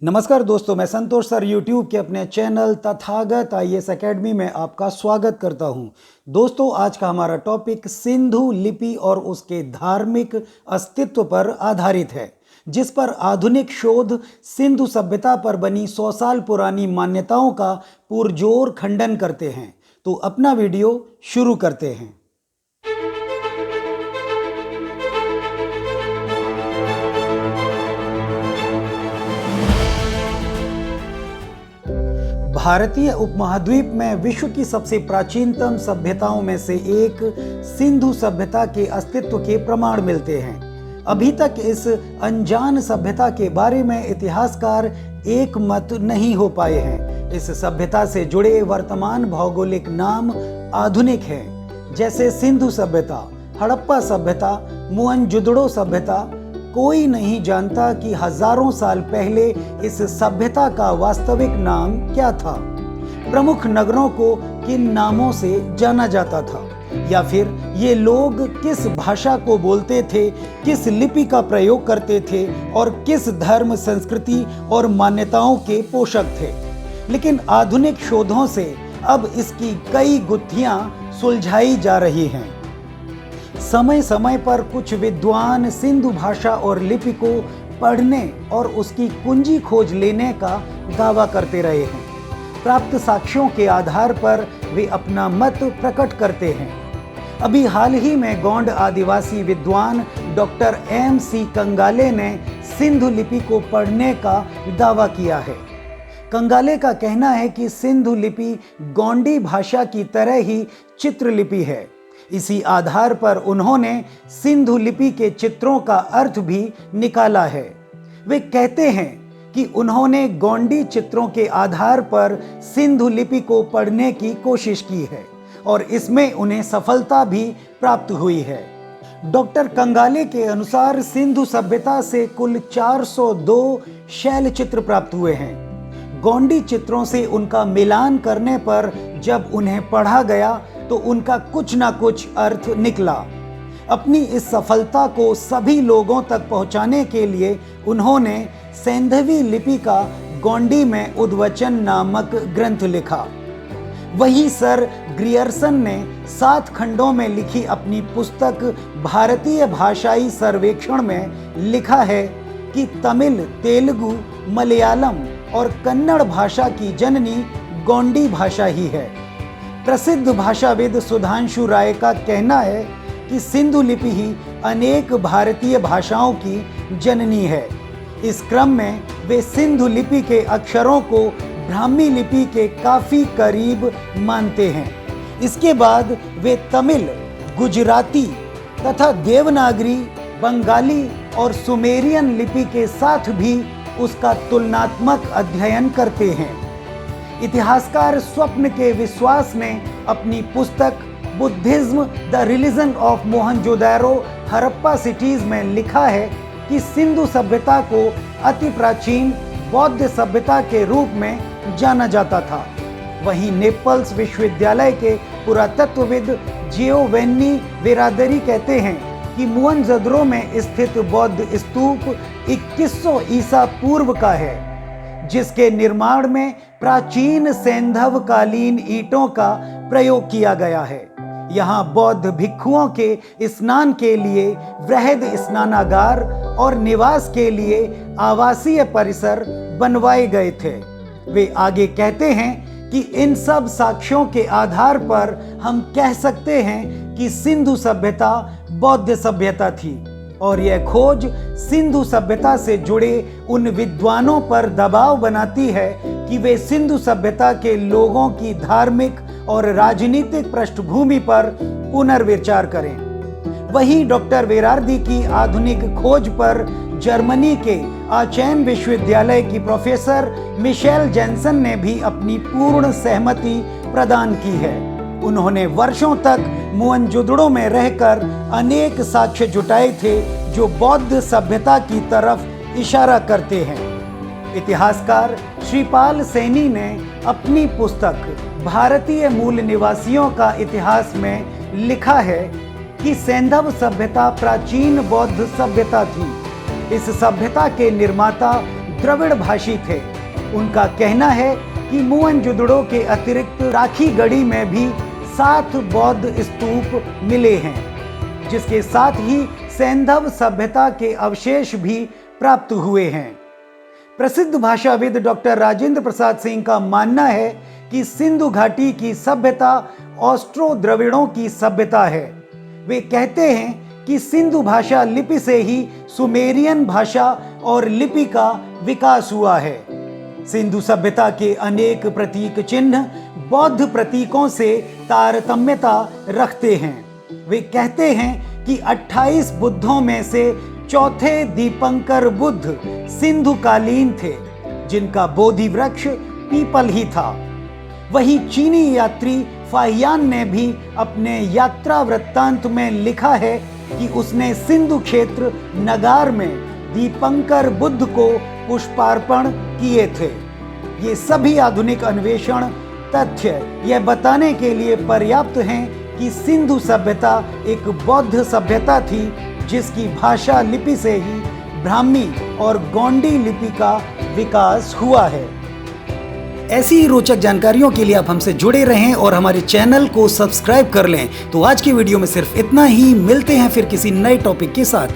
नमस्कार दोस्तों, मैं संतोष सर यूट्यूब के अपने चैनल तथागत आईएएस एकेडमी में आपका स्वागत करता हूं। दोस्तों, आज का हमारा टॉपिक सिंधु लिपि और उसके धार्मिक अस्तित्व पर आधारित है, जिस पर आधुनिक शोध सिंधु सभ्यता पर बनी 100 साल पुरानी मान्यताओं का पुरजोर खंडन करते हैं। तो अपना वीडियो शुरू करते हैं। भारतीय उपमहाद्वीप में विश्व की सबसे प्राचीनतम सभ्यताओं में से एक सिंधु सभ्यता के अस्तित्व के प्रमाण मिलते हैं। अभी तक इस अनजान सभ्यता के बारे में इतिहासकार एक मत नहीं हो पाए हैं। इस सभ्यता से जुड़े वर्तमान भौगोलिक नाम आधुनिक हैं, जैसे सिंधु सभ्यता, हड़प्पा सभ्यता, मोहनजोदड़ो सभ्यता। कोई नहीं जानता कि हजारों साल पहले इस सभ्यता का वास्तविक नाम क्या था, प्रमुख नगरों को किन नामों से जाना जाता था, या फिर ये लोग किस भाषा को बोलते थे, किस लिपि का प्रयोग करते थे और किस धर्म, संस्कृति और मान्यताओं के पोषक थे। लेकिन आधुनिक शोधों से अब इसकी कई गुत्थियां सुलझाई जा रही हैं। समय समय पर कुछ विद्वान सिंधु भाषा और लिपि को पढ़ने और उसकी कुंजी खोज लेने का दावा करते रहे हैं। प्राप्त साक्ष्यों के आधार पर वे अपना मत प्रकट करते हैं। अभी हाल ही में गौंड आदिवासी विद्वान डॉक्टर MC कंगाले ने सिंधु लिपि को पढ़ने का दावा किया है। कंगाले का कहना है कि सिंधु लिपि गोंडी भाषा की तरह ही चित्रलिपि है। इसी आधार पर उन्होंने सिंधु लिपि के चित्रों का अर्थ भी निकाला है। वे कहते हैं कि उन्होंने गोंडी चित्रों के आधार पर सिंधु लिपि को पढ़ने की कोशिश की है और इसमें उन्हें सफलता भी प्राप्त हुई है। डॉक्टर कंगाले के अनुसार सिंधु सभ्यता से कुल 402 शैल चित्र प्राप्त हुए हैं। गोंडी चित्रों से उनका मिलान करने पर जब उन्हें पढ़ा गया तो उनका कुछ ना कुछ अर्थ निकला। अपनी इस सफलता को सभी लोगों तक पहुंचाने के लिए उन्होंने सैंधवी लिपि का गोंडी में उद्वचन नामक ग्रंथ लिखा। वहीं सर ग्रियर्सन ने 7 खंडों में लिखी अपनी पुस्तक भारतीय भाषाई सर्वेक्षण में लिखा है कि तमिल, तेलुगु, मलयालम और कन्नड़ भाषा की जननी गोंडी भाषा ही है। प्रसिद्ध भाषाविद सुधांशु राय का कहना है कि सिंधु लिपि ही अनेक भारतीय भाषाओं की जननी है। इस क्रम में वे सिंधु लिपि के अक्षरों को ब्राह्मी लिपि के काफी करीब मानते हैं। इसके बाद वे तमिल, गुजराती तथा देवनागरी, बंगाली और सुमेरियन लिपि के साथ भी उसका तुलनात्मक अध्ययन करते हैं। इतिहासकार स्वप्न के विश्वास ने अपनी पुस्तक Buddhism the religion of Mohenjodaro Harappa cities में लिखा है कि सिंधु सभ्यता को अति प्राचीन बौद्ध सभ्यता के रूप में जाना जाता था। वहीं नेपल्स विश्वविद्यालय के पुरातत्वविद जियोवेन्नी वेरादरी कहते हैं कि मोहनजोदड़ो में स्थित बौद्ध स्तूप 2100 ईसा पूर्व का है, जिसके निर्माण में प्राचीन सैंधव कालीन ईंटों का प्रयोग किया गया है। यहाँ बौद्ध भिक्षुओं के स्नान के लिए वृहद स्नानागार और निवास के लिए आवासीय परिसर बनवाए गए थे। वे आगे कहते हैं कि इन सब साक्ष्यों के आधार पर हम कह सकते हैं कि सिंधु सभ्यता बौद्ध सभ्यता थी और यह खोज सिंधु सभ्यता से जुड़े उन विद्वानों पर दबाव बनाती है कि वे सिंधु सभ्यता के लोगों की धार्मिक और राजनीतिक पृष्ठभूमि पर पुनर्विचार करें। वहीं डॉक्टर वेरार्दी की आधुनिक खोज पर जर्मनी के आचेन विश्वविद्यालय की प्रोफेसर मिशेल जेन्सन ने भी अपनी पूर्ण सहमति प्रदान की है। उन्होंने वर्षों तक मोहनजोदड़ो में रहकर अनेक साक्ष्य जुटाए थे जो बौद्ध सभ्यता की तरफ इशारा करते हैं। इतिहासकार श्रीपाल सैनी ने अपनी पुस्तक भारतीय मूल निवासियों का इतिहास में लिखा है कि सैंधव सभ्यता प्राचीन बौद्ध सभ्यता थी। इस सभ्यता के निर्माता द्रविड़ भाषी थे। उनका कहना है कि मोहनजोदड़ो के अतिरिक्त राखीगढ़ी में भी 7 बौद्ध स्तूप मिले हैं, जिसके साथ ही सैंधव सभ्यता के अवशेष भी प्राप्त हुए हैं। प्रसिद्ध भाषाविद डॉक्टर राजेंद्र प्रसाद सिंह का मानना है कि सिंधु घाटी की सभ्यता ऑस्ट्रो द्रविड़ों की सभ्यता है। वे कहते हैं कि सिंधु भाषा लिपि से ही सुमेरियन भाषा और लिपि का विकास हुआ है। सिंधु सभ्यता के अनेक प्रतीक चिन्ह बौद्ध प्रतीकों से तारतम्यता रखते हैं। वे कहते हैं कि 28 बुद्धों में से चौथे दीपंकर बुद्ध सिंधुकालीन थे, जिनका बोधि वृक्ष पीपल ही था। वही चीनी यात्री फाहियान ने भी अपने यात्रा वृत्तांत में लिखा है कि उसने सिंधु क्षेत्र नगार में दीपंकर बुद्ध को पुष्पार्पण किए थे। ये सभी आधुनिक अन्वेषण तथ्य यह बताने के लिए पर्याप्त हैं कि सिंधु सभ्यता एक बौद्ध सभ्यता थी, जिसकी भाषा लिपि से ही ब्राह्मी और गोंडी लिपि का विकास हुआ है। ऐसी ही रोचक जानकारियों के लिए आप हमसे जुड़े रहें और हमारे चैनल को सब्सक्राइब कर लें। तो आज की वीडियो में सिर्फ इतना ही। मिलते हैं फिर किसी नए टॉपिक के साथ।